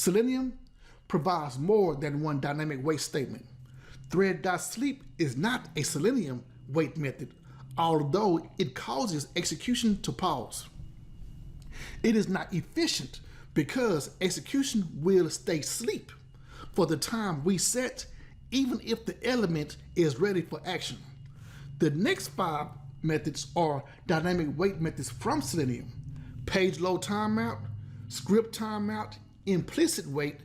Selenium provides more than one dynamic wait statement. Thread.sleep is not a Selenium wait method, although it causes execution to pause. It is not efficient because execution will stay asleep for the time we set, even if the element is ready for action. The next 5 methods are dynamic wait methods from Selenium: page load timeout, script timeout, implicit wait,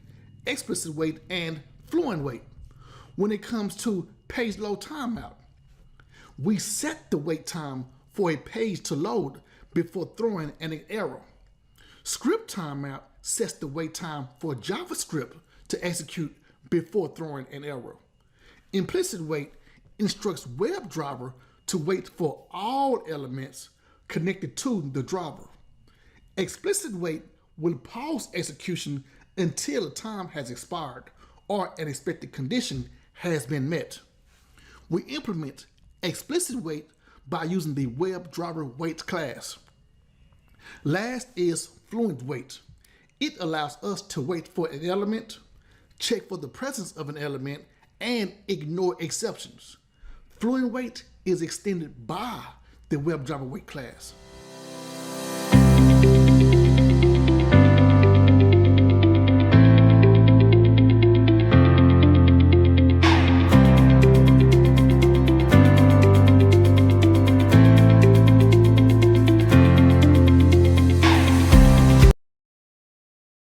explicit wait, and fluent wait. When it comes to page load timeout, we set the wait time for a page to load before throwing an error. Script timeout sets the wait time for JavaScript to execute before throwing an error. Implicit wait instructs WebDriver to wait for all elements connected to the driver. Explicit wait will pause execution until the time has expired or an expected condition has been met. We implement explicit wait by using the WebDriver wait class. Last is Fluent Wait. It allows us to wait for an element, check for the presence of an element, and ignore exceptions. Fluent Wait is extended by the WebDriver wait class.